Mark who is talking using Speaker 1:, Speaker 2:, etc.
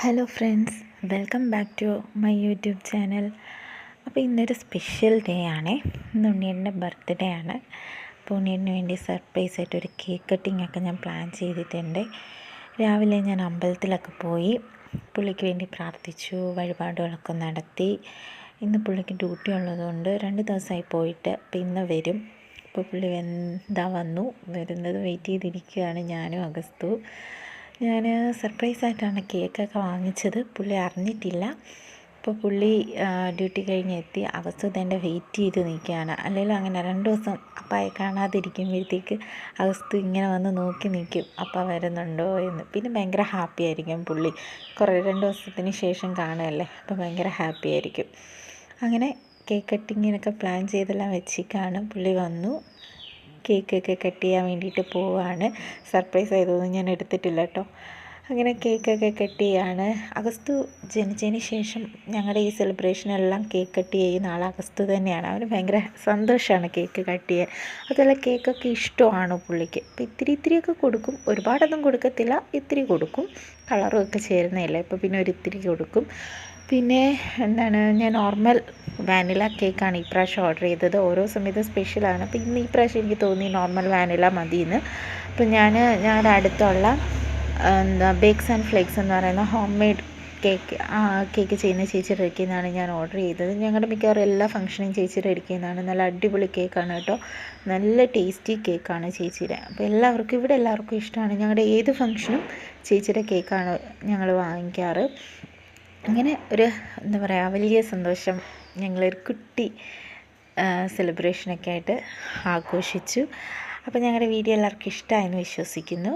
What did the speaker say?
Speaker 1: Hello friends, welcome back to my YouTube channel. അപ്പോൾ ഇന്നൊരു special day ആണേ. ഇന്ന് ഉണ്ണിയേട്ടൻ്റെ ബർത്ത്ഡേ ആണ്. അപ്പോൾ ഉണ്ണിയേട്ടന് വേണ്ടി സർപ്രൈസ് ആയിട്ടൊരു കേക്ക് കട്ടിംഗ് ഒക്കെ ഞാൻ പ്ലാൻ ചെയ്തിട്ടുണ്ട്. രാവിലെ ഞാൻ അമ്പലത്തിലൊക്കെ പോയി പുള്ളിക്ക് വേണ്ടി പ്രാർത്ഥിച്ചു, വഴിപാടുകളൊക്കെ നടത്തി. ഇന്ന് പുള്ളിക്ക് ഡ്യൂട്ടി ഉള്ളതുകൊണ്ട് 2 ദിവസമായി പോയിട്ട്. അപ്പോൾ ഇന്ന് വരും. അപ്പോൾ പുള്ളി വന്നു വരുന്നത് വെയിറ്റ് ചെയ്തിരിക്കുകയാണ് ഞാനും അഗസ്തു. ഞാൻ സർപ്രൈസായിട്ടാണ് കേക്കൊക്കെ വാങ്ങിച്ചത്. പുള്ളി അറിഞ്ഞിട്ടില്ല. അപ്പോൾ പുള്ളി ഡ്യൂട്ടി കഴിഞ്ഞ് എത്തി. അഗസ്തു ഇതെൻ്റെ വെയിറ്റ് ചെയ്ത് നിൽക്കുകയാണ്. അല്ലെങ്കിൽ അങ്ങനെ 2 ദിവസം അപ്പായെ കാണാതിരിക്കുമ്പോഴത്തേക്ക് അഗസ്തു ഇങ്ങനെ വന്ന് നോക്കി നിൽക്കും, അപ്പ വരുന്നുണ്ടോ എന്ന്. പിന്നെ ഭയങ്കര ഹാപ്പി ആയിരിക്കും പുള്ളി. 2 ദിവസത്തിന് ശേഷം കാണുകയല്ലേ, അപ്പോൾ ഭയങ്കര ഹാപ്പി ആയിരിക്കും. അങ്ങനെ കേക്ക് കട്ടിങ്ങിനൊക്കെ പ്ലാൻ ചെയ്തെല്ലാം വെച്ചിട്ടാണ് പുള്ളി വന്നു. കേക്കൊക്കെ കട്ട് ചെയ്യാൻ വേണ്ടിയിട്ട് പോവുകയാണ്. സർപ്രൈസ് ആയതൊന്നും ഞാൻ എടുത്തിട്ടില്ല കേട്ടോ. അങ്ങനെ കേക്കൊക്കെ കട്ട് ചെയ്യാണ്. അഗസ്തു ജനിച്ചതിന് ശേഷം ഞങ്ങളുടെ ഈ സെലിബ്രേഷനെല്ലാം കേക്ക് കട്ട് ചെയ്യുന്ന ആൾ അഗസ്തു തന്നെയാണ്. അവന് ഭയങ്കര സന്തോഷമാണ് കേക്ക് കട്ട് ചെയ്യാൻ. അതുപോലെ കേക്കൊക്കെ ഇഷ്ടമാണ് പുള്ളിക്ക്. അപ്പോൾ ഇത്തിരിയൊക്കെ കൊടുക്കും, ഒരുപാടൊന്നും കൊടുക്കത്തില്ല, ഇത്തിരി കൊടുക്കും. കളറും ഒക്കെ ചേരുന്നതല്ലേ, അപ്പോൾ പിന്നെ ഒരിത്തിരി കൊടുക്കും. പിന്നെ ഞാൻ നോർമൽ വാനില കേക്കാണ് ഇപ്രാവശ്യം ഓർഡർ ചെയ്തത്. ഓരോ സമയത്തും സ്പെഷ്യലാണ്. അപ്പോൾ ഇന്ന് ഈ പ്രാവശ്യം എനിക്ക് തോന്നി നോർമൽ വാനില മതിയെന്ന്. അപ്പോൾ ഞങ്ങളുടെ അടുത്തുള്ള ബേക്സ് ആൻഡ് ഫ്ലേക്സ് എന്ന് പറയുന്ന ഹോം മെയ്ഡ് കേക്ക് ചെയ്യുന്ന ചേച്ചിയുടെ അടുക്കൽ നിന്നാണ് ഞാൻ ഓർഡർ ചെയ്തത്. ഞങ്ങളുടെ മിക്കവാറും എല്ലാ ഫംഗ്ഷനും ചേച്ചിയുടെ അടുക്കൽ നിന്നാണ്. നല്ല അടിപൊളി കേക്കാണ് കേട്ടോ. നല്ല ടേസ്റ്റി കേക്കാണ് ചേച്ചിയുടെ. അപ്പോൾ ഇവിടെ എല്ലാവർക്കും ഇഷ്ടമാണ്. ഞങ്ങളുടെ ഏത് ഫംഗ്ഷനും ചേച്ചിയുടെ കേക്കാണ് ഞങ്ങൾ വാങ്ങിക്കാറ്. അങ്ങനെ ഒരു വലിയ സന്തോഷം. ഞങ്ങളൊരു കുട്ടി സെലിബ്രേഷനൊക്കെ ആയിട്ട് ആഘോഷിച്ചു. അപ്പോൾ ഞങ്ങളുടെ വീഡിയോ എല്ലാവർക്കും ഇഷ്ടമായെന്ന് വിശ്വസിക്കുന്നു.